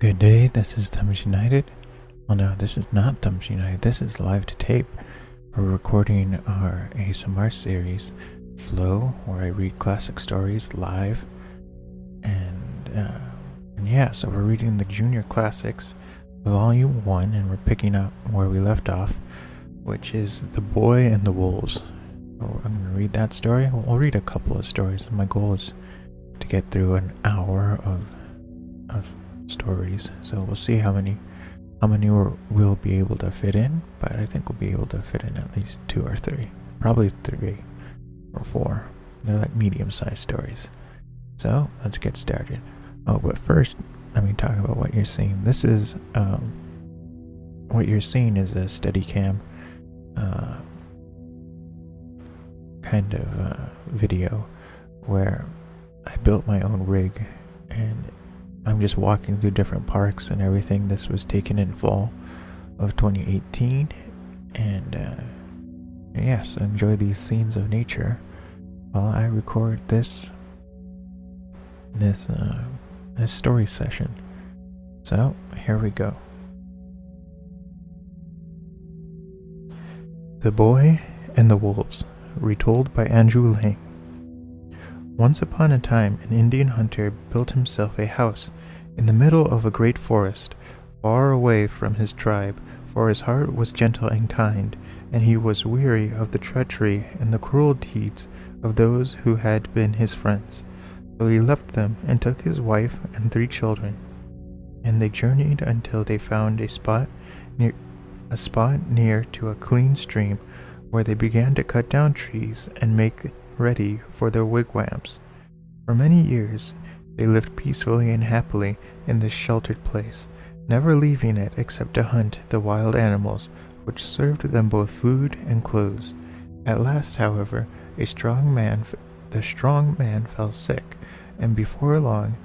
Good day, this is Thumbs United. Well, no, this is not Thumbs United. This is Live to Tape. We're recording our ASMR series, Flow, where I read classic stories live. And yeah, so we're reading the Junior Classics, Volume 1, and we're picking up where we left off, which is The Boy and the Wolves. So I'm going to read that story. We'll read a couple of stories. My goal is to get through an hour of stories, so we'll see how many we'll be able to fit in, but I think we'll be able to fit in at least 2 or 3, probably 3 or 4. They're like medium-sized stories. So let's get started. Oh, but first, let me talk about what you're seeing. This is what you're seeing is a Steadicam kind of video where I built my own rig, and I'm just walking through different parks and everything. This was taken in fall of 2018, and yes, enjoy these scenes of nature while I record this story session. So here we go. The Boy and the Wolves, retold by Andrew Lang. Once upon a time, an Indian hunter built himself a house in the middle of a great forest, far away from his tribe, for his heart was gentle and kind, and he was weary of the treachery and the cruel deeds of those who had been his friends. So he left them and took his wife and 3 children, and they journeyed until they found a spot near to a clean stream, where they began to cut down trees and make ready for their wigwams. For many years they lived peacefully and happily in this sheltered place, never leaving it except to hunt the wild animals which served them both food and clothes. At last, however, the strong man fell sick, and before long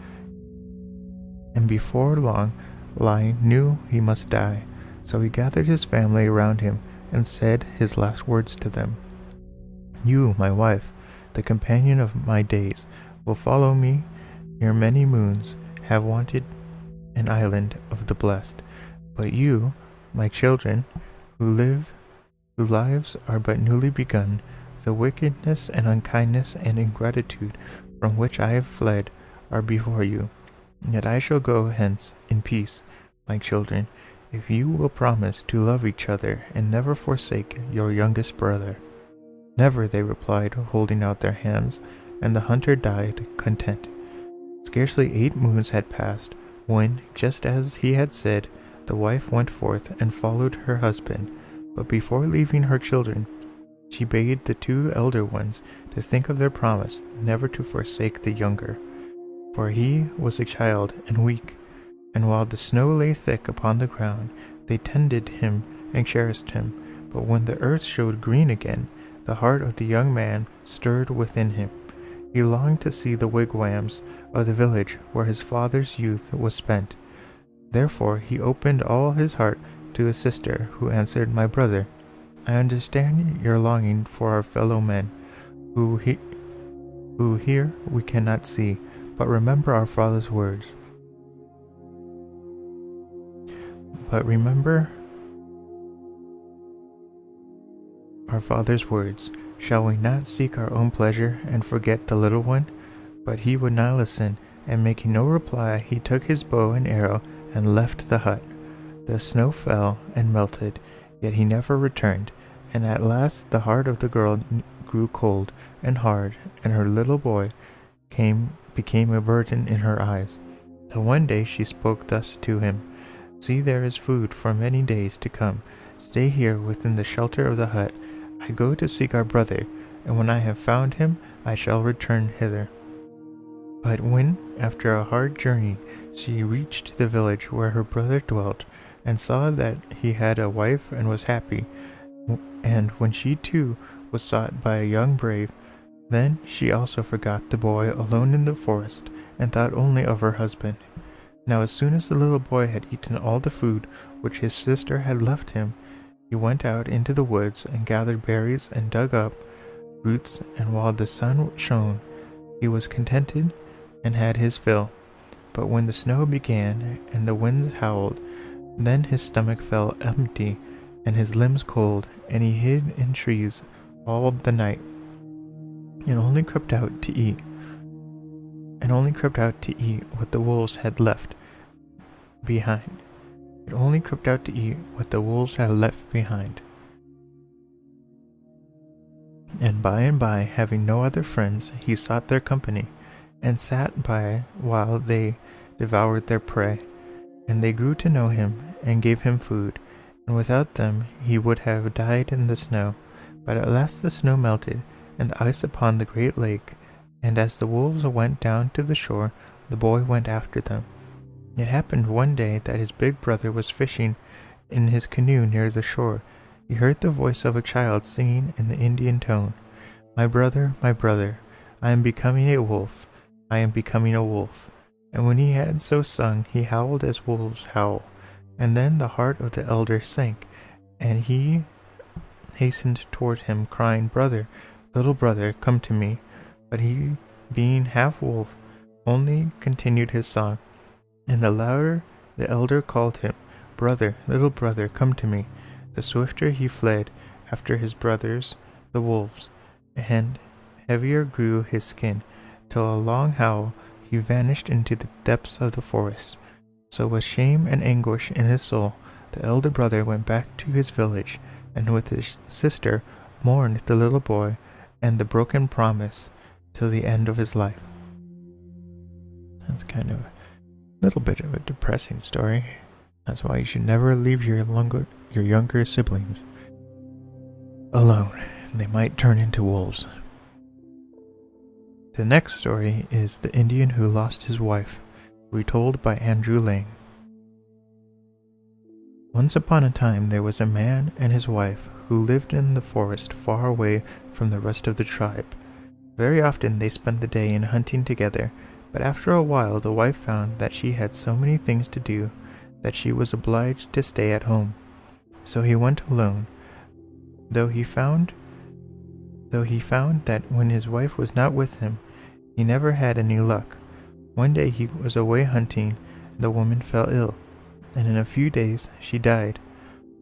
Lion knew he must die. So he gathered his family around him and said his last words to them. "You, my wife, the companion of my days, will follow me. Your many moons have wanted an island of the blessed, but you, my children, whose lives are but newly begun, the wickedness and unkindness and ingratitude from which I have fled are before you. Yet I shall go hence in peace, my children, if you will promise to love each other and never forsake your youngest brother." "Never," they replied, holding out their hands, and the hunter died content. Scarcely 8 moons had passed, when, just as he had said, the wife went forth and followed her husband, but before leaving her children, she bade the 2 elder ones to think of their promise never to forsake the younger, for he was a child and weak, and while the snow lay thick upon the ground, they tended him and cherished him, but when the earth showed green again, the heart of the young man stirred within him. He longed to see the wigwams of the village where his father's youth was spent. Therefore he opened all his heart to his sister, who answered, "My brother, I understand your longing for our fellow men, who here we cannot see, but remember our father's words. Shall we not seek our own pleasure and forget the little one?" But he would not listen, and making no reply, he took his bow and arrow and left the hut. The snow fell and melted, yet he never returned, and at last the heart of the girl grew cold and hard, and her little boy became a burden in her eyes. Till one day she spoke thus to him: "See, there is food for many days to come. Stay here within the shelter of the hut. I go to seek our brother, and when I have found him, I shall return hither." But when, after a hard journey, she reached the village where her brother dwelt, and saw that he had a wife and was happy, and when she too was sought by a young brave, then she also forgot the boy alone in the forest, and thought only of her husband. Now as soon as the little boy had eaten all the food which his sister had left him, he went out into the woods and gathered berries and dug up roots, and while the sun shone, he was contented and had his fill. But when the snow began and the winds howled, then his stomach felt empty and his limbs cold, and he hid in trees all the night, and only crept out to eat, what the wolves had left behind. It only crept out to eat what the wolves had left behind. And by, having no other friends, he sought their company, and sat by while they devoured their prey. And they grew to know him, and gave him food, and without them he would have died in the snow. But at last the snow melted, and the ice upon the great lake, and as the wolves went down to the shore, the boy went after them. It happened one day that his big brother was fishing in his canoe near the shore. He heard the voice of a child singing in the Indian tone, my brother, I am becoming a wolf, I am becoming a wolf." And when he had so sung, he howled as wolves howl. And then the heart of the elder sank, and he hastened toward him, crying, little brother, come to me." But he, being half wolf, only continued his song. And the louder the elder called him, little brother, come to me," the swifter he fled after his brothers, the wolves, and heavier grew his skin, till a long howl he vanished into the depths of the forest. So with shame and anguish in his soul, the elder brother went back to his village, and with his sister mourned the little boy and the broken promise till the end of his life. That's kind of a little bit of a depressing story. That's why you should never leave your younger siblings alone. They might turn into wolves. The next story is The Indian Who Lost His Wife, retold by Andrew Lang. Once upon a time there was a man and his wife who lived in the forest far away from the rest of the tribe. Very often they spent the day in hunting together, but after a while the wife found that she had so many things to do that she was obliged to stay at home. So he went alone, though he found that when his wife was not with him, he never had any luck. One day he was away hunting, and the woman fell ill, and in a few days she died.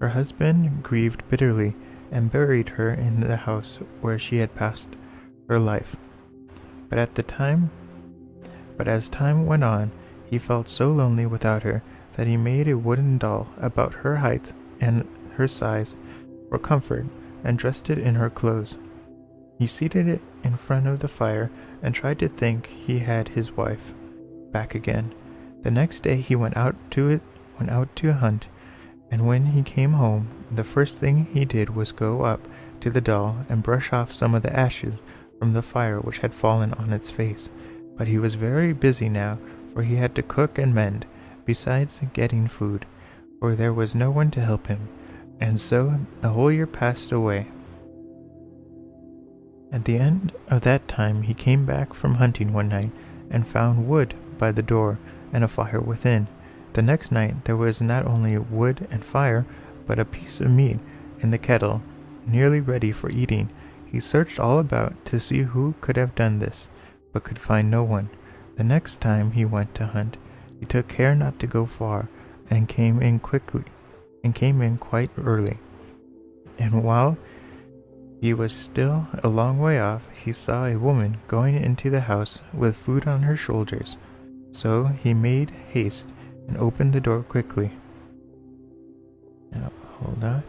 Her husband grieved bitterly and buried her in the house where she had passed her life. But as time went on, he felt so lonely without her that he made a wooden doll about her height and her size for comfort, and dressed it in her clothes. He seated it in front of the fire and tried to think he had his wife back again. The next day he went out to hunt, and when he came home, the first thing he did was go up to the doll and brush off some of the ashes from the fire which had fallen on its face. But he was very busy now, for he had to cook and mend, besides getting food, for there was no one to help him, and so a whole year passed away. At the end of that time he came back from hunting one night, and found wood by the door and a fire within. The next night there was not only wood and fire, but a piece of meat in the kettle, nearly ready for eating. He searched all about to see who could have done this, but could find no one. The next time he went to hunt, he took care not to go far, and came in quite early. And while he was still a long way off, he saw a woman going into the house with food on her shoulders. So he made haste and opened the door quickly. Now, hold on.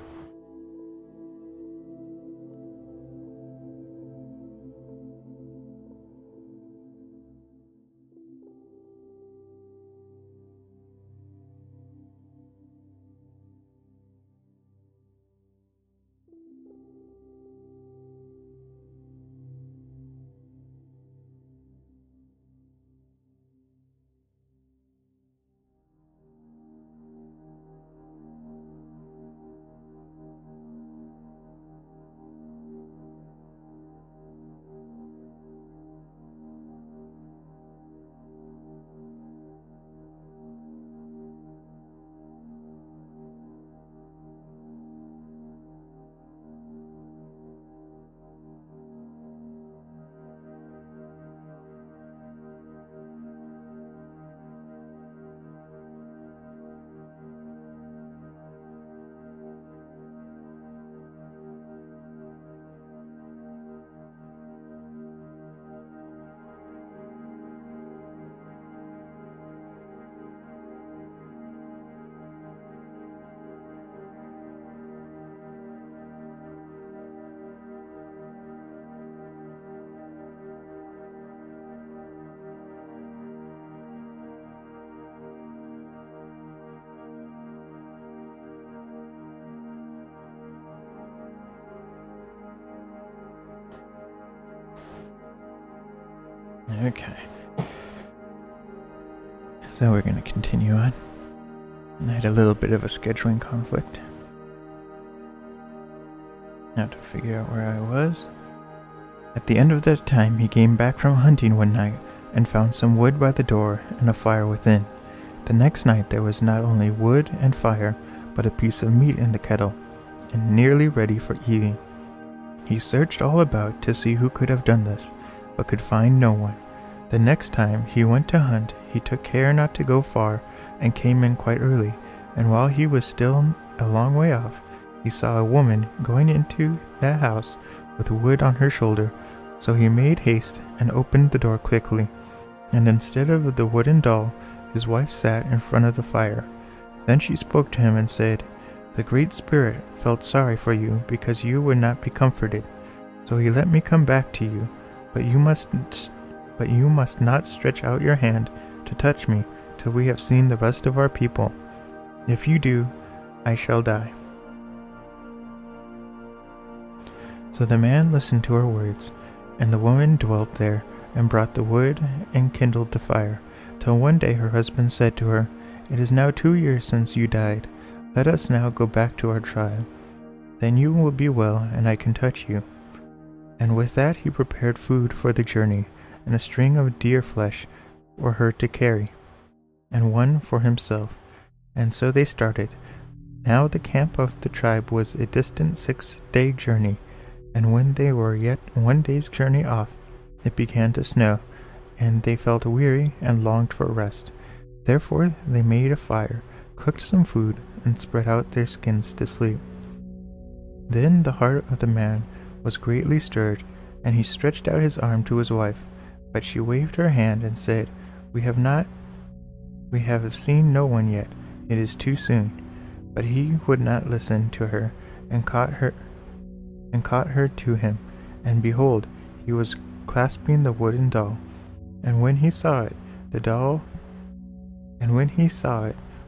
Okay. So we're going to continue on. I had a little bit of a scheduling conflict. Now to figure out where I was. At the end of that time, he came back from hunting one night and found some wood by the door and a fire within. The next night there was not only wood and fire, but a piece of meat in the kettle, and nearly ready for eating. He searched all about to see who could have done this, but could find no one. The next time he went to hunt, he took care not to go far, and came in quite early, and while he was still a long way off, he saw a woman going into that house with wood on her shoulder, so he made haste and opened the door quickly, and instead of the wooden doll, his wife sat in front of the fire. Then she spoke to him and said, "The Great Spirit felt sorry for you because you would not be comforted, so he let me come back to you, but you must not stretch out your hand to touch me till we have seen the rest of our people. If you do, I shall die." So the man listened to her words, and the woman dwelt there, and brought the wood, and kindled the fire, till one day her husband said to her, "It is now 2 years since you died. Let us now go back to our tribe. Then you will be well, and I can touch you." And with that he prepared food for the journey, and a string of deer flesh for her to carry, and one for himself. And so they started. Now the camp of the tribe was a distant 6-day journey, and when they were yet 1 day's journey off, it began to snow, and they felt weary and longed for rest. Therefore they made a fire, cooked some food, and spread out their skins to sleep. Then the heart of the man was greatly stirred, and he stretched out his arm to his wife, but she waved her hand and said, We have seen no one yet. It is too soon." But he would not listen to her, and caught her to him, and behold, he was clasping the wooden doll. And when he saw it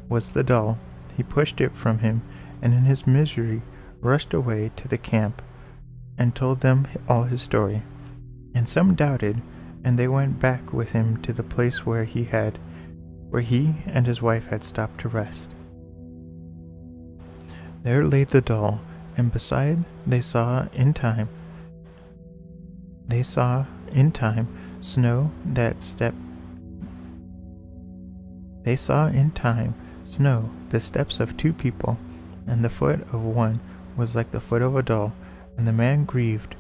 was the doll, he pushed it from him, and in his misery rushed away to the camp, and told them all his story. And some doubted, and they went back with him to the place where he and his wife had stopped to rest. There lay the doll, and beside they saw in time snow the steps of 2 people, and the foot of one was like the foot of a doll, and the man grieved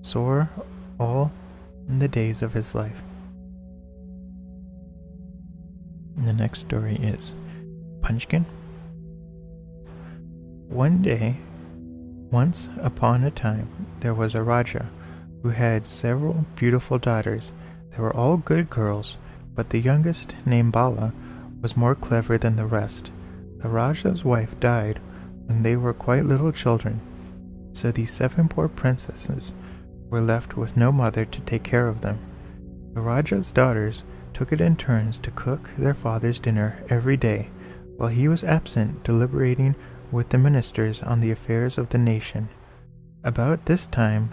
sore all the days of his life. And the next story is Punchkin. Once upon a time, there was a Raja who had several beautiful daughters. They were all good girls, but the youngest, named Bala, was more clever than the rest. The Raja's wife died when they were quite little children, so these 7 poor princesses were left with no mother to take care of them. The Raja's daughters took it in turns to cook their father's dinner every day, while he was absent deliberating with the ministers on the affairs of the nation. About this time,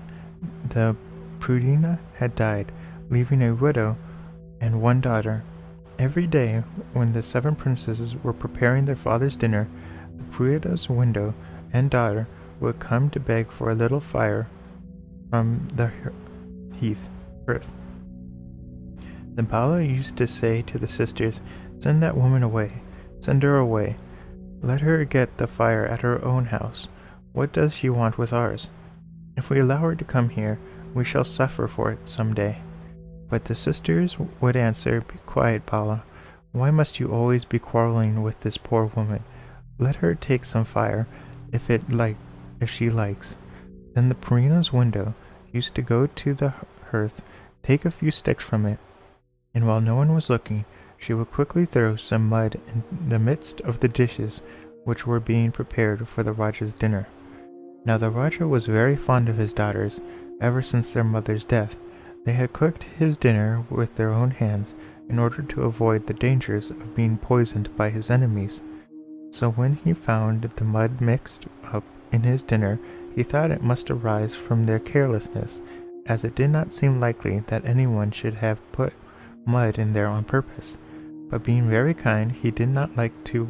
the Prudina had died, leaving a widow and 1 daughter. Every day, when the 7 princesses were preparing their father's dinner, the Prudina's widow and daughter would come to beg for a little fire from the hearth. The Bala used to say to the sisters, "Send that woman away. Send her away. Let her get the fire at her own house. What does she want with ours? If we allow her to come here, we shall suffer for it some day." But the sisters would answer, "Be quiet, Bala. Why must you always be quarreling with this poor woman? Let her take some fire, if she likes." Then the Purina's window used to go to the hearth, take a few sticks from it, and while no one was looking, she would quickly throw some mud in the midst of the dishes which were being prepared for the Raja's dinner. Now the Raja was very fond of his daughters, ever since their mother's death. They had cooked his dinner with their own hands, in order to avoid the dangers of being poisoned by his enemies. So when he found the mud mixed up in his dinner, he thought it must arise from their carelessness, as it did not seem likely that anyone should have put mud in there on purpose. But being very kind, he did not like to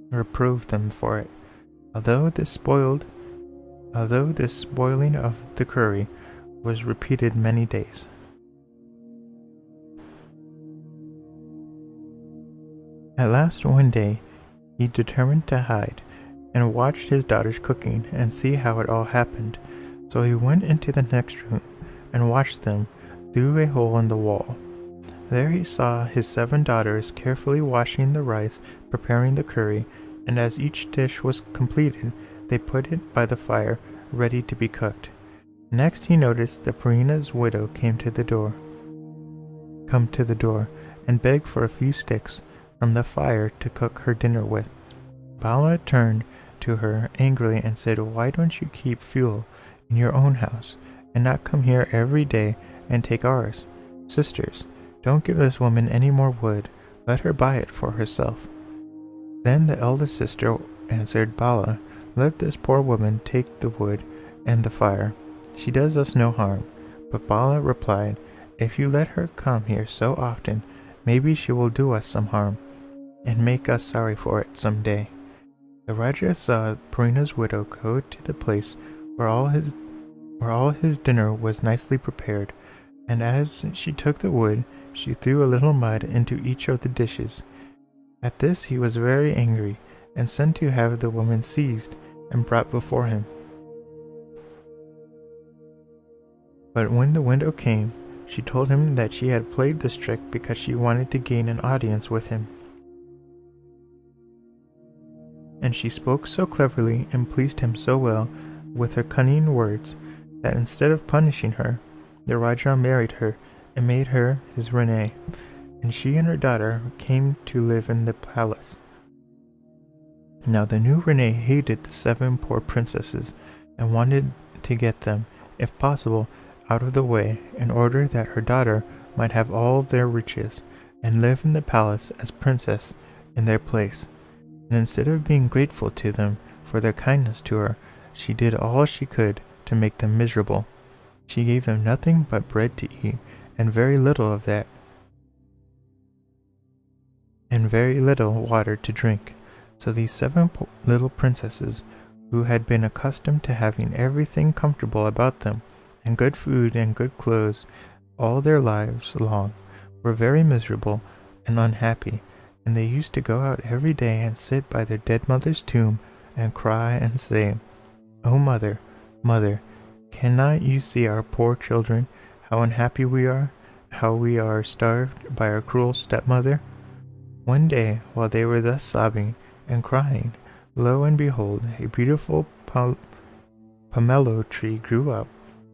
reprove them for it. Although this spoiling of the curry was repeated many days. At last one day he determined to hide, and watched his daughters cooking and see how it all happened. So he went into the next room and watched them through a hole in the wall. There he saw his 7 daughters carefully washing the rice, preparing the curry, and as each dish was completed, they put it by the fire, ready to be cooked. Next he noticed that Purina's widow come to the door, and begged for a few sticks from the fire to cook her dinner with. Bala turned to her angrily and said, "Why don't you keep fuel in your own house, and not come here every day and take ours? Sisters, don't give this woman any more wood. Let her buy it for herself." Then the eldest sister answered Bala, "Let this poor woman take the wood and the fire. She does us no harm." But Bala replied, "If you let her come here so often, maybe she will do us some harm, and make us sorry for it some day." The Raja saw Purina's widow go to the place where all his dinner was nicely prepared, and as she took the wood, she threw a little mud into each of the dishes. At this he was very angry, and sent to have the woman seized and brought before him. But when the widow came, she told him that she had played this trick because she wanted to gain an audience with him. And she spoke so cleverly and pleased him so well with her cunning words that instead of punishing her, the Raja married her and made her his Rani, and she and her daughter came to live in the palace. Now the new Rani hated the 7 poor princesses and wanted to get them, if possible, out of the way in order that her daughter might have all their riches and live in the palace as princess in their place. And instead of being grateful to them for their kindness to her, she did all she could to make them miserable. She gave them nothing but bread to eat, and very little of that, and very little water to drink. So these 7 little princesses, who had been accustomed to having everything comfortable about them, and good food and good clothes all their lives long, were very miserable and unhappy, and they used to go out every day and sit by their dead mother's tomb and cry and say, "Oh, mother, mother, cannot you see our poor children, how unhappy we are, how we are starved by our cruel stepmother?" One day, while they were thus sobbing and crying, lo and behold, a beautiful pomelo tree grew up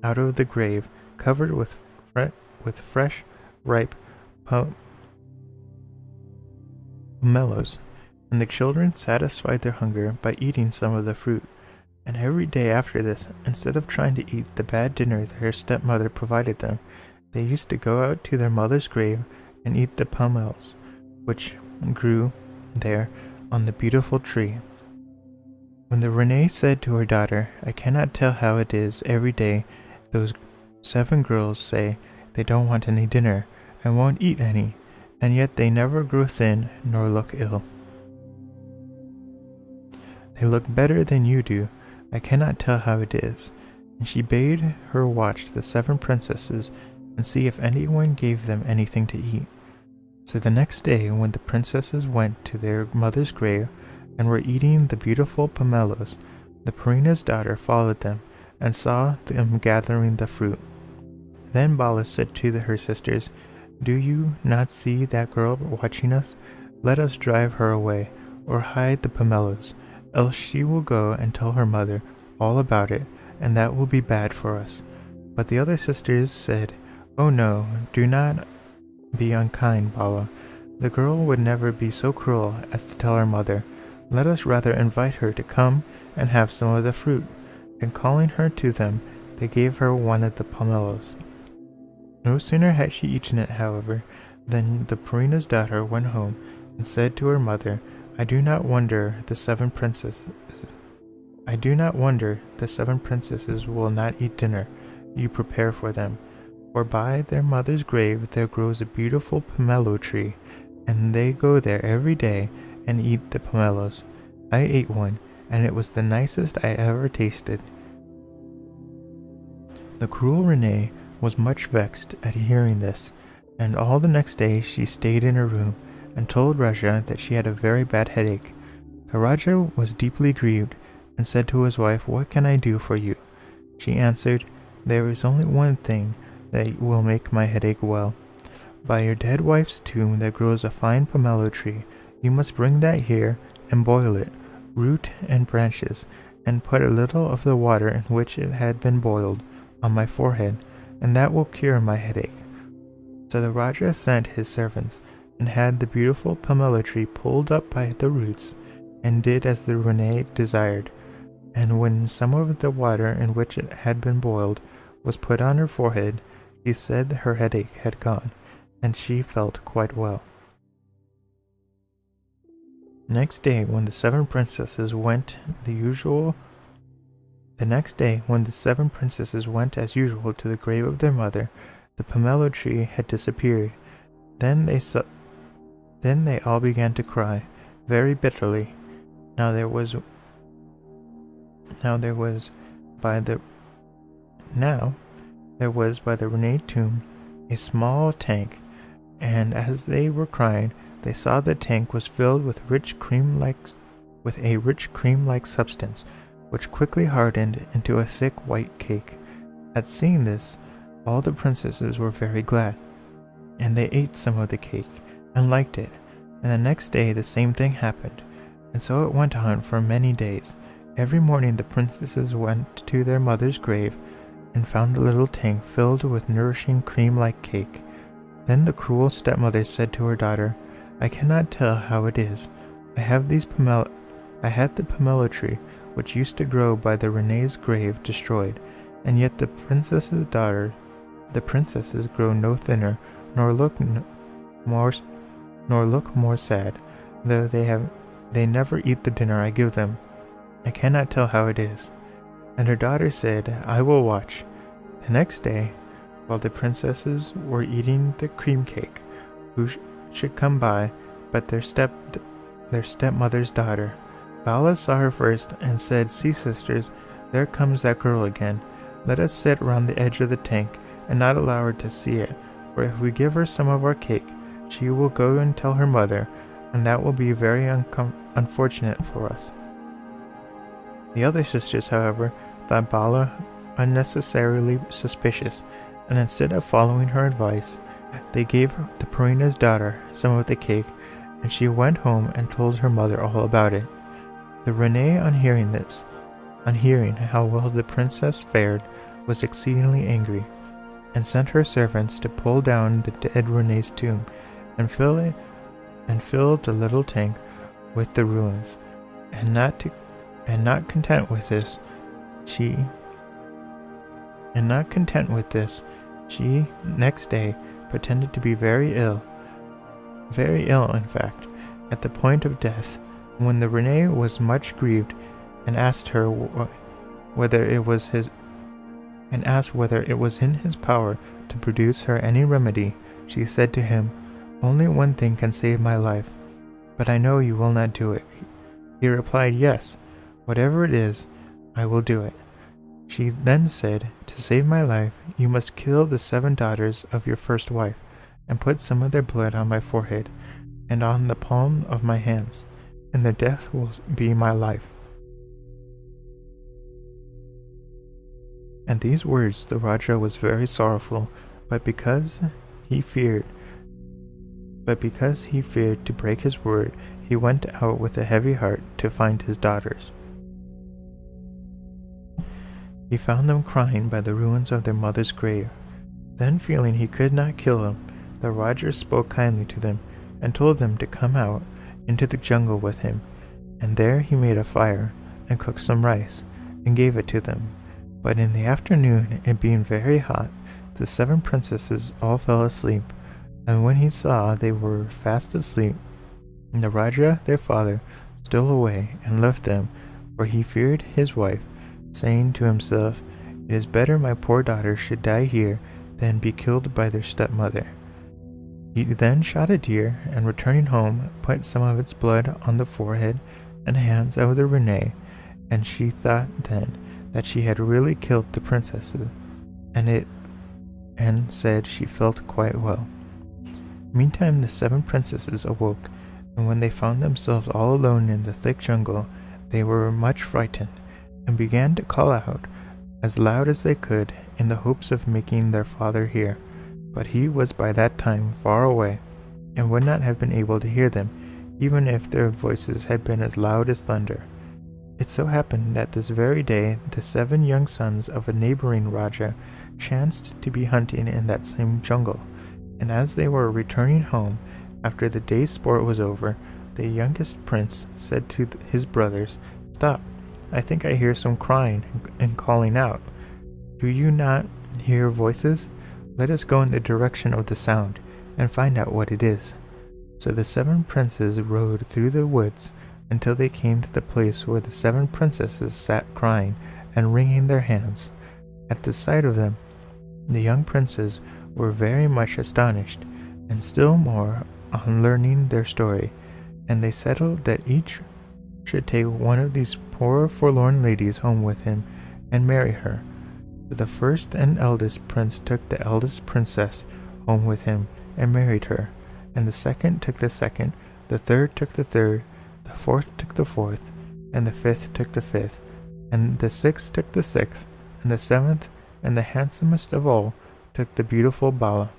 out of the grave, covered with fresh, ripe pomelos, and the children satisfied their hunger by eating some of the fruit. And every day after this, instead of trying to eat the bad dinner their stepmother provided them, they used to go out to their mother's grave and eat the pomelos, which grew there on the beautiful tree. When the Rani said to her daughter, "I cannot tell how it is every day those 7 girls say they don't want any dinner and won't eat any, and yet they never grow thin nor look ill. They look better than you do. I cannot tell how it is." And she bade her watch the 7 princesses and see if anyone gave them anything to eat. So the next day, when the princesses went to their mother's grave and were eating the beautiful pomelos, the Purina's daughter followed them and saw them gathering the fruit. Then Bala said to her sisters, "Do you not see that girl watching us? Let us drive her away, or hide the pomelos, else she will go and tell her mother all about it, and that will be bad for us." But the other sisters said, "Oh no, do not be unkind, Bala. The girl would never be so cruel as to tell her mother. Let us rather invite her to come and have some of the fruit." And calling her to them, they gave her one of the pomelos. No sooner had she eaten it, however, than the Purina's daughter went home and said to her mother, I do not wonder the 7 princesses will not eat dinner, you prepare for them. For by their mother's grave there grows a beautiful pomelo tree, and they go there every day and eat the pomelos. I ate one, and it was the nicest I ever tasted." The cruel Renee was much vexed at hearing this, and all the next day she stayed in her room and told Raja that she had a very bad headache. The Raja was deeply grieved and said to his wife, "What can I do for you?" She answered, "There is only one thing that will make my headache well. By your dead wife's tomb there grows a fine pomelo tree. You must bring that here and boil it, root and branches, and put a little of the water in which it had been boiled on my forehead, and that will cure my headache." So the Raja sent his servants and had the beautiful pomelo tree pulled up by the roots, and did as the Renee desired. And when some of the water in which it had been boiled was put on her forehead, he said her headache had gone, and she felt quite well. Next day, when the seven princesses went as usual to the grave of their mother, the pomelo tree had disappeared. Then they all began to cry very bitterly. Now there was by the Renee tomb a small tank, and as they were crying, they saw the tank was filled with a rich cream-like substance, which quickly hardened into a thick white cake. At seeing this, all the princesses were very glad, and they ate some of the cake and liked it. And the next day the same thing happened, and so it went on for many days. Every morning the princesses went to their mother's grave and found the little tank filled with nourishing cream-like cake. Then the cruel stepmother said to her daughter, "I cannot tell how it is. I had the pomelo tree which used to grow by the Renee's grave destroyed, and yet the princesses grow no thinner, nor look more sad, though they never eat the dinner I give them. I cannot tell how it is." And her daughter said, "I will watch." The next day, while the princesses were eating the cream cake, who should come by but their stepmother's daughter. Bala saw her first and said, "See, sisters, there comes that girl again. Let us sit round the edge of the tank and not allow her to see it, for if we give her some of our cake, she will go and tell her mother, and that will be very unfortunate for us." The other sisters, however, thought Bala unnecessarily suspicious, and instead of following her advice, they gave the Purina's daughter some of the cake, and she went home and told her mother all about it. The Renee, on hearing how well the princess fared, was exceedingly angry, and sent her servants to pull down the dead Renee's tomb and fill the little tank with the ruins. And not content with this, she next day pretended to be very ill, in fact, at the point of death. When the Renee was much grieved and asked whether it was in his power to produce her any remedy, she said to him, "Only one thing can save my life, but I know you will not do it." He replied, "Yes, whatever it is, I will do it." She then said, "To save my life, you must kill the 7 daughters of your first wife, and put some of their blood on my forehead and on the palm of my hands, and their death will be my life." At these words the Raja was very sorrowful, but because he feared to break his word, he went out with a heavy heart to find his daughters. He found them crying by the ruins of their mother's grave. Then, feeling he could not kill them, the Raja spoke kindly to them and told them to come out into the jungle with him, and there he made a fire and cooked some rice and gave it to them. But in the afternoon, it being very hot, the 7 princesses all fell asleep, and when he saw they were fast asleep, the Raja, their father, stole away and left them, for he feared his wife, saying to himself, It is better my poor daughter should die here than be killed by their stepmother." He then shot a deer, and returning home, put some of its blood on the forehead and hands of the Renee, and she thought then that she had really killed the princesses, and said she felt quite well. Meantime the 7 princesses awoke, and when they found themselves all alone in the thick jungle, they were much frightened, and began to call out as loud as they could in the hopes of making their father hear. But he was by that time far away, and would not have been able to hear them, even if their voices had been as loud as thunder. It so happened that this very day the 7 young sons of a neighboring Raja chanced to be hunting in that same jungle, and as they were returning home after the day's sport was over, the youngest prince said to his brothers, "Stop, I think I hear some crying and calling out. Do you not hear voices? Let us go in the direction of the sound, and find out what it is." So the 7 princes rode through the woods until they came to the place where the 7 princesses sat crying and wringing their hands. At the sight of them, the young princes were very much astonished, and still more on learning their story, and they settled that each should take one of these poor forlorn ladies home with him and marry her. So the first and eldest prince took the eldest princess home with him and married her, and the second took the second, the third took the third, the fourth took the fourth, and the fifth took the fifth, and the sixth took the sixth, and the 7th, and the handsomest of all, took the beautiful Bala.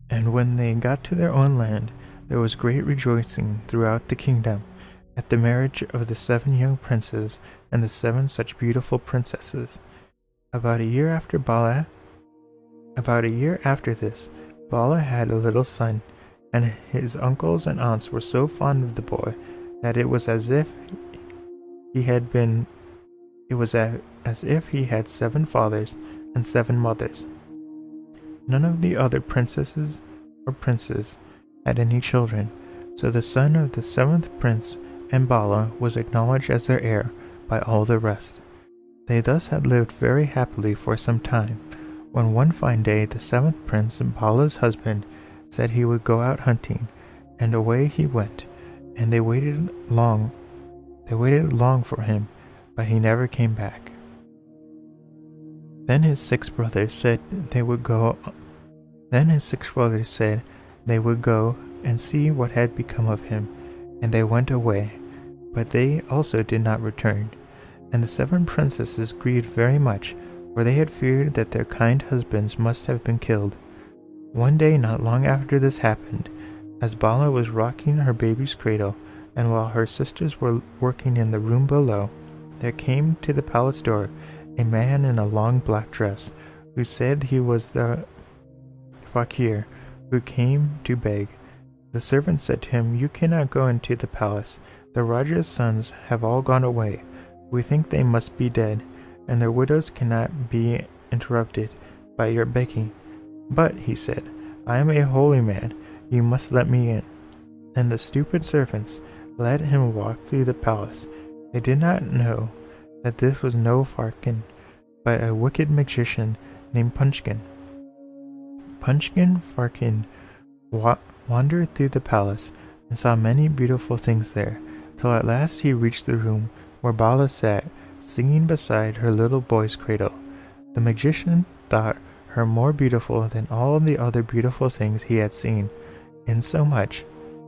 And when they got to their own land, there was great rejoicing throughout the kingdom at the marriage of the 7 young princes and the 7 such beautiful princesses. About a year after this, Bala had a little son, and his uncles and aunts were so fond of the boy that it was as if he had 7 fathers and 7 mothers. None of the other princesses or princes had any children, so the son of the 7th prince and Bala was acknowledged as their heir by all the rest. They thus had lived very happily for some time, when one fine day the 7th prince, Bala's husband, said he would go out hunting, and away he went, and they waited long for him, but he never came back. Then his 6 brothers said they would go and see what had become of him, and they went away, but they also did not return. And the 7 princesses grieved very much, for they had feared that their kind husbands must have been killed. One day not long after this happened, as Bala was rocking her baby's cradle, and while her sisters were working in the room below, there came to the palace door a man in a long black dress, who said he was the fakir who came to beg. The servant said to him, "You cannot go into the palace. The Raja's sons have all gone away. We think they must be dead, and their widows cannot be interrupted by your begging." "But," he said, "I am a holy man. You must let me in." And the stupid servants let him walk through the palace. They did not know that this was no Farkin, but a wicked magician named Punchkin. Farkin wandered through the palace and saw many beautiful things there, till at last he reached the room where Bala sat, singing beside her little boy's cradle. The magician thought her more beautiful than all the other beautiful things he had seen, insomuch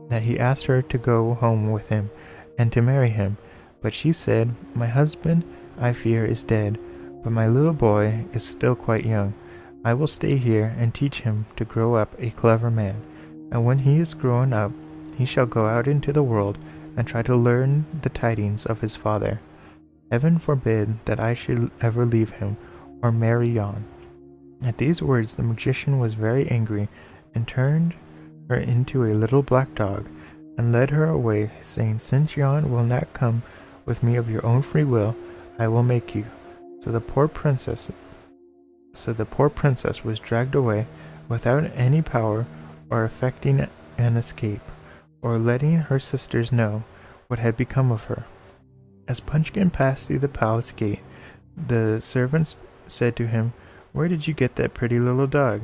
that he asked her to go home with him and to marry him. But she said, "My husband, I fear, is dead, but my little boy is still quite young. I will stay here and teach him to grow up a clever man, and when he is grown up, he shall go out into the world and try to learn the tidings of his father. Heaven forbid that I should ever leave him or marry Jan." At these words the magician was very angry, and turned her into a little black dog, and led her away, saying, "Since Jan will not come with me of your own free will, I will make you." So the poor princess was dragged away without any power or effecting an escape, or letting her sisters know what had become of her. As Punchkin passed through the palace gate, The servants said to him, "Where did you get that pretty little dog?"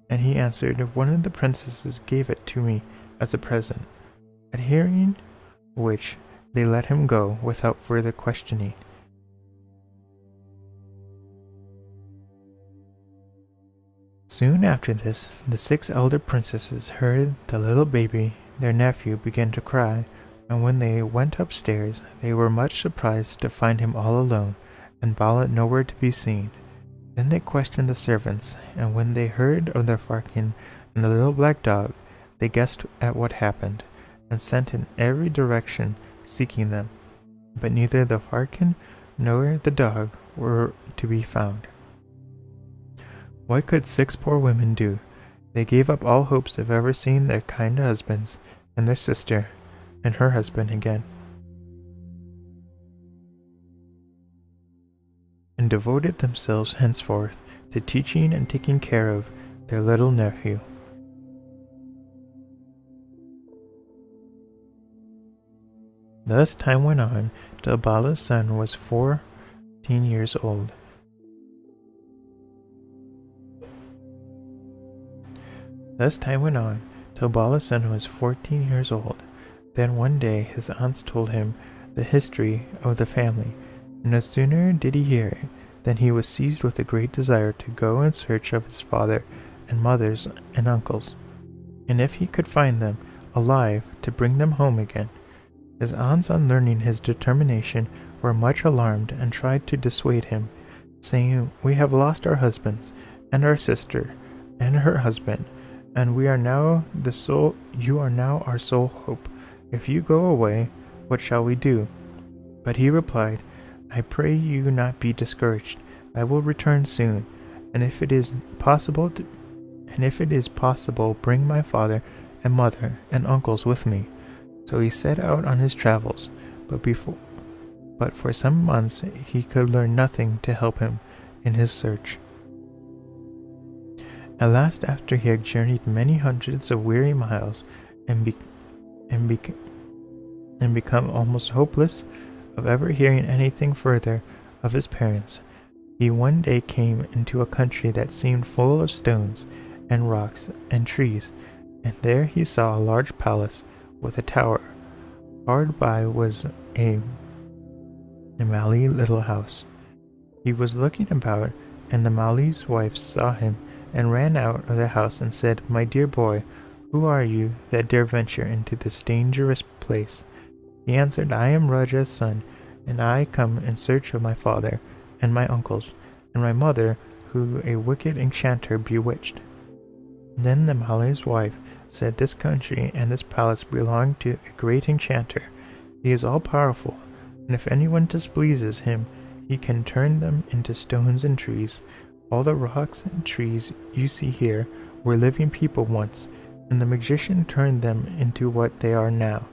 And he answered, "One of the princesses gave it to me as a present." At hearing which, they let him go without further questioning. Soon after this, the 6 elder princesses heard the little baby, their nephew, begin to cry, and when they went upstairs, they were much surprised to find him all alone, and Bala nowhere to be seen. Then they questioned the servants, and when they heard of the Farkin and the little black dog, they guessed at what happened, and sent in every direction seeking them. But neither the Farkin nor the dog were to be found. What could 6 poor women do? They gave up all hopes of ever seeing their kind husbands, and their sister, and her husband again, and devoted themselves henceforth to teaching and taking care of their little nephew. Thus time went on till Bala's son was 14 years old. Then one day his aunts told him the history of the family, and no sooner did he hear it than he was seized with a great desire to go in search of his father and mothers and uncles, and if he could find them alive, to bring them home again. His aunts, on learning his determination, were much alarmed and tried to dissuade him, saying, "We have lost our husbands, and our sister, and her husband, and you are now our sole hope. If you go away, what shall we do?" But he replied, "I pray you not be discouraged. I will return soon, and if it is possible, bring my father and mother and uncles with me." So he set out on his travels, but for some months he could learn nothing to help him in his search. At last, after he had journeyed many hundreds of weary miles and become almost hopeless of ever hearing anything further of his parents, he one day came into a country that seemed full of stones and rocks and trees, and there he saw a large palace with a tower. Hard by was a Malay little house. He was looking about, and the Malay's wife saw him and ran out of the house and said, "My dear boy, who are you that dare venture into this dangerous place?" He answered, "I am Raja's son, and I come in search of my father and my uncles, and my mother, who a wicked enchanter bewitched." Then the Malay's wife said, "This country and this palace belong to a great enchanter. He is all-powerful, and if anyone displeases him, he can turn them into stones and trees. All the rocks and trees you see here were living people once, and the magician turned them into what they are now.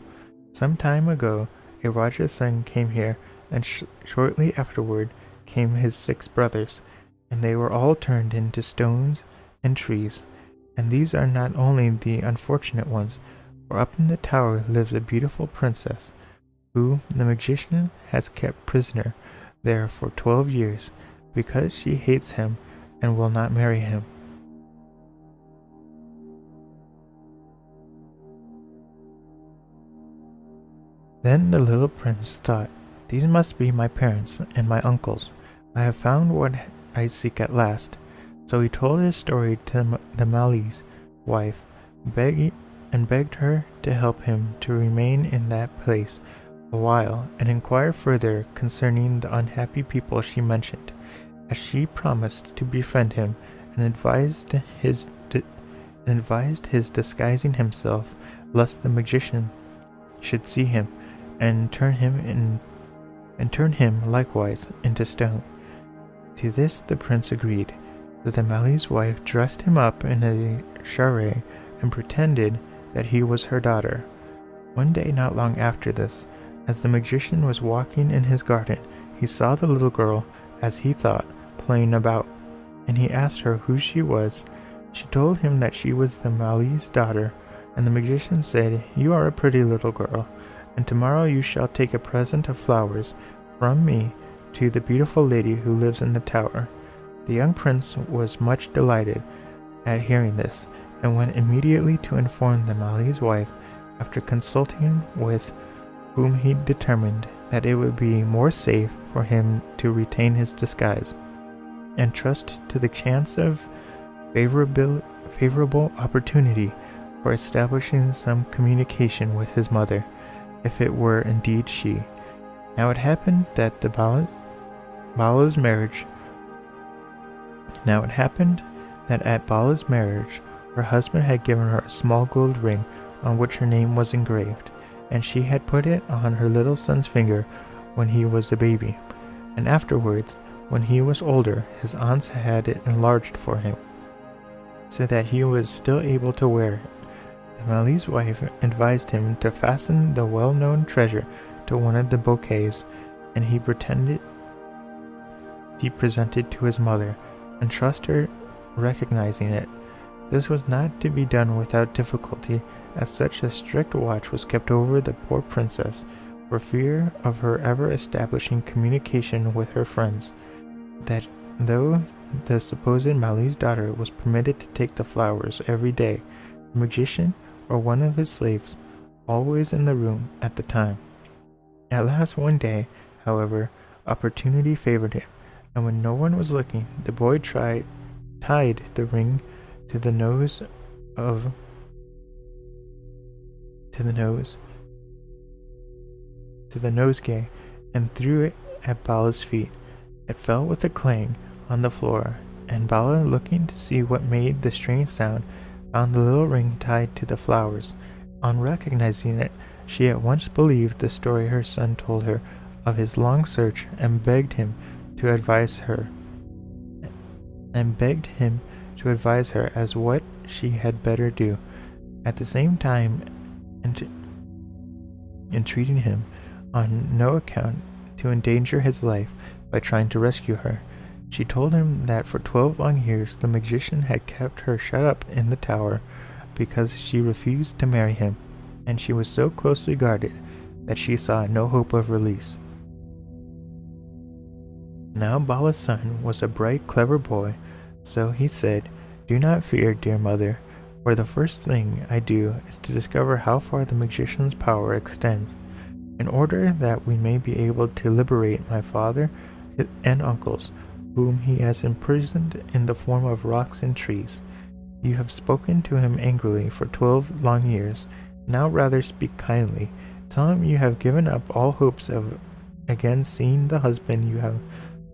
Some time ago, a Raja's son came here, and shortly afterward came his 6 brothers, and they were all turned into stones and trees. And these are not only the unfortunate ones, for up in the tower lives a beautiful princess, who the magician has kept prisoner there for 12 years, because she hates him and will not marry him." Then the little prince thought, "These must be my parents and my uncles. I have found what I seek at last." So he told his story to the Malay's wife, begged her to help him to remain in that place a while and inquire further concerning the unhappy people she mentioned, as she promised to befriend him, and advised his disguising himself, lest the magician should see him and turn him likewise into stone. To this the prince agreed. So the Malay's wife dressed him up in a charret and pretended that he was her daughter. One day not long after this, as the magician was walking in his garden, he saw the little girl, as he thought, playing about, and he asked her who she was. She told him that she was the Malay's daughter, and the magician said, "You are a pretty little girl, and tomorrow you shall take a present of flowers from me to the beautiful lady who lives in the tower." The young prince was much delighted at hearing this, and went immediately to inform the Mali's wife, after consulting with whom he determined that it would be more safe for him to retain his disguise, and trust to the chance of favorable opportunity for establishing some communication with his mother, if it were indeed she. Now it happened that Bala's marriage. At Bala's marriage, her husband had given her a small gold ring on which her name was engraved, and she had put it on her little son's finger when he was a baby, and afterwards, when he was older, his aunts had it enlarged for him, so that he was still able to wear it. The Mali's wife advised him to fasten the well-known treasure to one of the bouquets, and he presented to his mother, and trust her recognizing it. This was not to be done without difficulty, as such a strict watch was kept over the poor princess, for fear of her ever establishing communication with her friends, that though the supposed Mali's daughter was permitted to take the flowers every day, the magician or one of his slaves always in the room at the time. At last one day, however, opportunity favored him, and when no one was looking, the boy tied the ring to the nosegay, and threw it at Bala's feet. It fell with a clang on the floor, and Bala, looking to see what made the strange sound, found the little ring tied to the flowers. On recognizing it, she at once believed the story her son told her of his long search, and begged him to advise her as what she had better do, at the same time entreating him on no account to endanger his life by trying to rescue her. She told him that for 12 long years the magician had kept her shut up in the tower because she refused to marry him, and she was so closely guarded that she saw no hope of release. Now Bala's son was a bright, clever boy, so he said, "Do not fear, dear mother, for the first thing I do is to discover how far the magician's power extends, in order that we may be able to liberate my father and uncles, whom he has imprisoned in the form of rocks and trees. You have spoken to him angrily for 12 long years. Now rather speak kindly. Tell him you have given up all hopes of again seeing the husband you have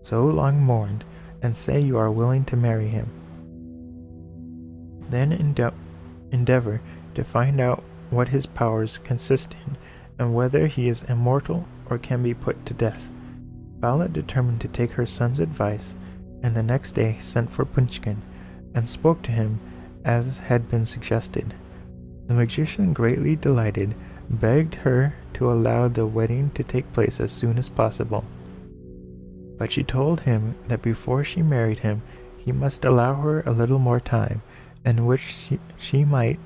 so long mourned, and say you are willing to marry him. Then endeavor to find out what his powers consist in, and whether he is immortal or can be put to death." Bala determined to take her son's advice, and the next day sent for Punchkin, and spoke to him as had been suggested. The magician, greatly delighted, begged her to allow the wedding to take place as soon as possible. But she told him that before she married him, he must allow her a little more time, in which she might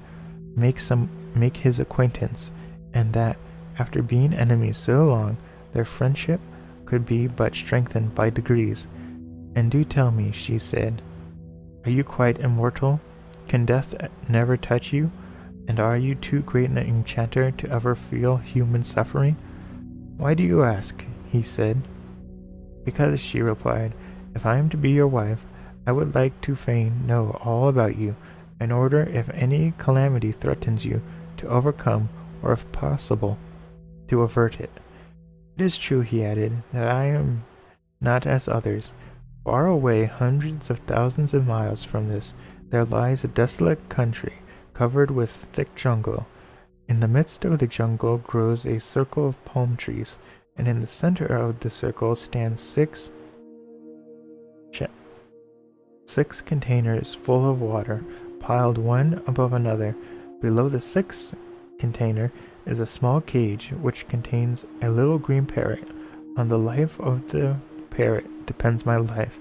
make his acquaintance, and that, after being enemies so long, their friendship could be but strengthened by degrees. "And do tell me," she said, "are you quite immortal? Can death never touch you? And are you too great an enchanter to ever feel human suffering?" "Why do you ask?" he said. "Because," she replied, "if I am to be your wife, I would like to fain know all about you, in order, if any calamity threatens you, to overcome, or if possible, to avert it. It is true," he added, "that I am not as others. Far away, hundreds of thousands of miles from this, there lies a desolate country, covered with thick jungle. In the midst of the jungle grows a circle of palm trees, and in the center of the circle stand six containers full of water, piled one above another. Below the sixth container is a small cage which contains a little green parrot. On the life of the parrot depends my life,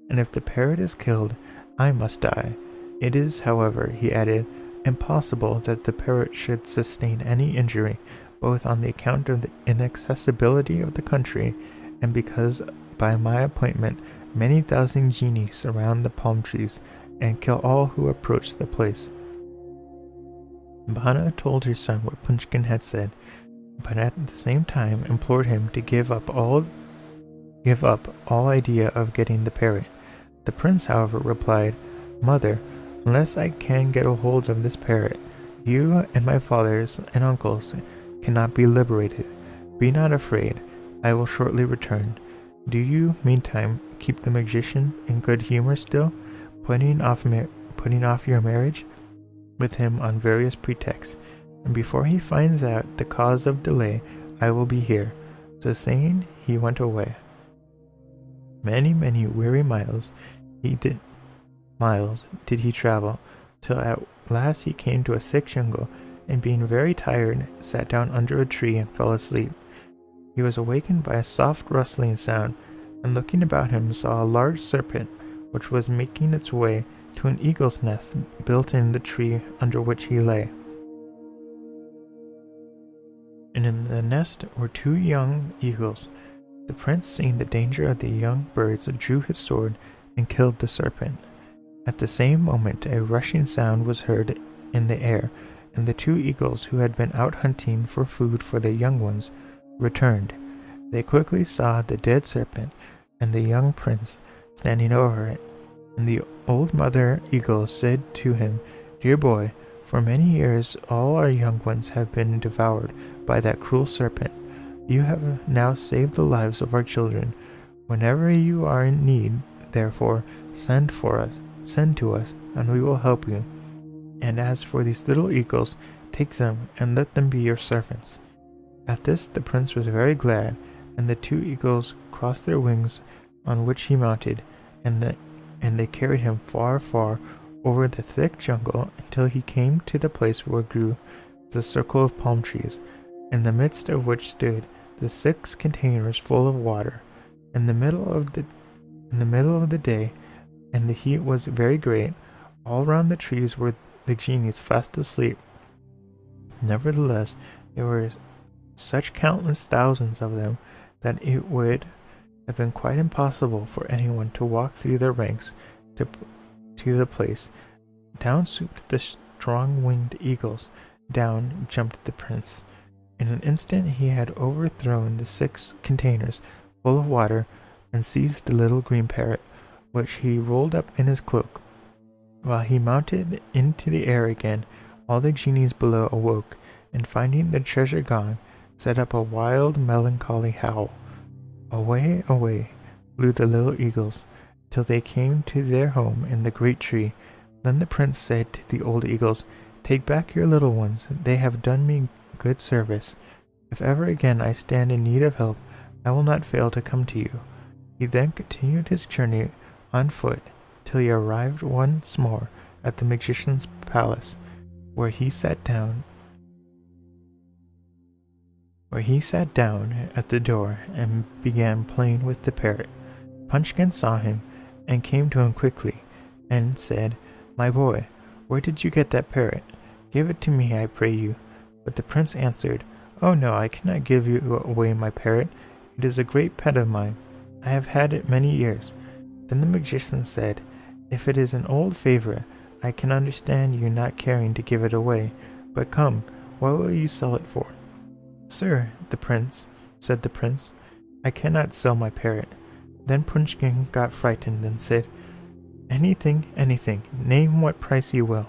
and if the parrot is killed, I must die. It is, however," he added, "impossible that the parrot should sustain any injury, both on the account of the inaccessibility of the country, and because by my appointment, many thousand genies surround the palm trees and kill all who approach the place." Bana told her son what Punchkin had said, but at the same time implored him to give up all idea of getting the parrot. The prince, however, replied, "Mother, unless I can get a hold of this parrot, you and my fathers and uncles cannot be liberated. Be not afraid, I will shortly return. Do you, meantime, keep the magician in good humor still, putting off your marriage with him on various pretexts, and before he finds out the cause of delay, I will be here." So saying, he went away. Many weary miles did he travel, till at last he came to a thick jungle, and being very tired, sat down under a tree and fell asleep. He was awakened by a soft rustling sound, and looking about him saw a large serpent, which was making its way to an eagle's nest built in the tree under which he lay. And in the nest were 2 young eagles. The prince, seeing the danger of the young birds, drew his sword and killed the serpent. At the same moment a rushing sound was heard in the air, and the 2 eagles who had been out hunting for food for their young ones returned. They quickly saw the dead serpent and the young prince standing over it, and the old mother eagle said to him, "Dear boy, for many years all our young ones have been devoured by that cruel serpent. You have now saved the lives of our children. Whenever you are in need, therefore, send to us, and we will help you. And as for these little eagles, take them and let them be your servants." At this the prince was very glad, and the 2 eagles crossed their wings, on which he mounted, and they carried him far over the thick jungle until he came to the place where grew the circle of palm trees, in the midst of which stood the 6 containers full of water. In the middle of the day, and the heat was very great, all round the trees were the genies fast asleep. Nevertheless, there were such countless thousands of them that it would have been quite impossible for anyone to walk through their ranks to the place. Down swooped the strong-winged eagles. Down jumped the prince. In an instant he had overthrown the 6 containers full of water and seized the little green parrot, which he rolled up in his cloak. While he mounted into the air again, all the genies below awoke, and finding the treasure gone, set up a wild, melancholy howl. Away flew the little eagles, till they came to their home in the great tree. Then the prince said to the old eagles, "Take back your little ones, they have done me good service. If ever again I stand in need of help, I will not fail to come to you." He then continued his journey on foot till he arrived once more at the magician's palace, where he sat down at the door and began playing with the parrot. Punchkin saw him and came to him quickly and said, "My boy, where did you get that parrot? Give it to me, I pray you." But the prince answered, "Oh no, I cannot give you away my parrot. It is a great pet of mine. I have had it many years." Then the magician said, "If it is an old favorite, I can understand you not caring to give it away. But come, what will you sell it for?" "Sir," said the prince, "I cannot sell my parrot." Then Punchkin got frightened and said, Anything, name what price you will,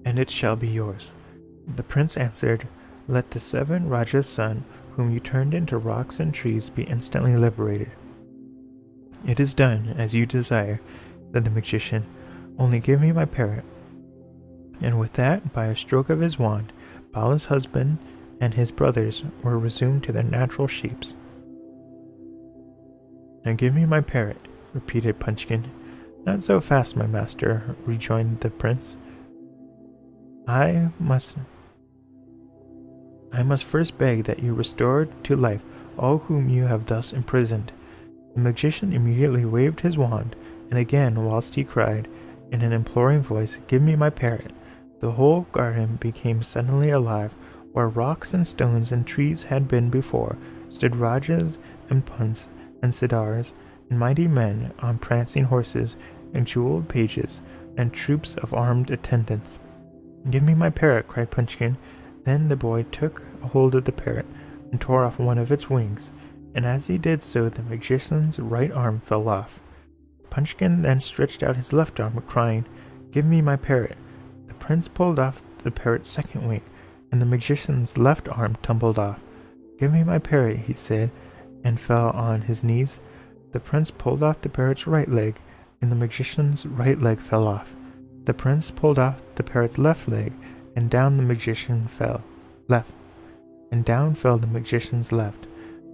and it shall be yours." The prince answered, "Let the 7 Rajas' son, whom you turned into rocks and trees, be instantly liberated." "It is done, as you desire," said the magician. "Only give me my parrot." And with that, by a stroke of his wand, Bala's husband and his brothers were resumed to their natural shapes. "Now give me my parrot," repeated Punchkin. "Not so fast, my master," rejoined the prince. I must first beg that you restore to life all whom you have thus imprisoned." The magician immediately waved his wand, and again, whilst he cried, in an imploring voice, "Give me my parrot," the whole garden became suddenly alive, Where rocks and stones and trees had been before, stood Rajas and Punts and Siddars and mighty men on prancing horses and jeweled pages and troops of armed attendants. "Give me my parrot," cried Punchkin. Then the boy took hold of the parrot and tore off one of its wings, and as he did so the magician's right arm fell off. Punchkin then stretched out his left arm, crying, "Give me my parrot." The prince pulled off the parrot's second wing, and the magician's left arm tumbled off. "Give me my parrot," he said, and fell on his knees. The prince pulled off the parrot's right leg, and the magician's right leg fell off. The prince pulled off the parrot's left leg, and down the magician fell left, and down fell the magician's left,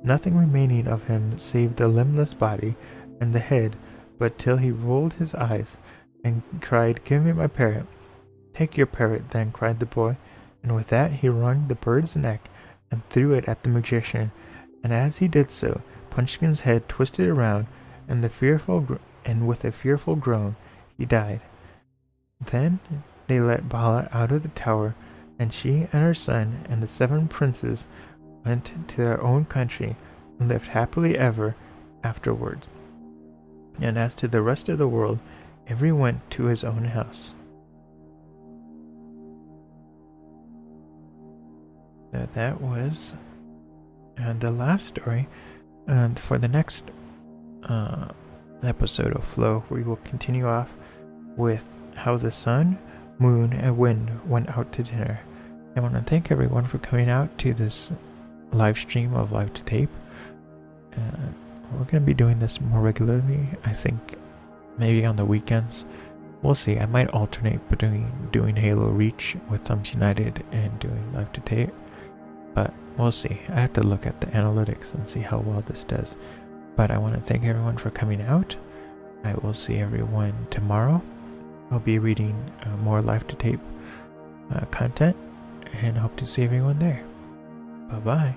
nothing remaining of him save the limbless body and the head, but till he rolled his eyes and cried, "Give me my parrot." "Take your parrot, then," cried the boy, and with that he wrung the bird's neck and threw it at the magician, and as he did so, Punchkin's head twisted around, and with a fearful groan, he died. Then they let Bala out of the tower, and she and her son and the 7 princes went to their own country and lived happily ever afterwards. And as to the rest of the world, every went to his own house. That was the last story. And for the next episode of Flow, we will continue off with how the sun, moon, and wind went out to dinner. I want to thank everyone for coming out to this live stream of Live to Tape. We're going to be doing this more regularly. I think maybe on the weekends. We'll see. I might alternate between doing Halo Reach with Thumbs United and doing Live to Tape. But we'll see. I have to look at the analytics and see how well this does. But I want to thank everyone for coming out. I will see everyone tomorrow. I'll be reading more Live to Tape content, and hope to see everyone there. Bye-bye.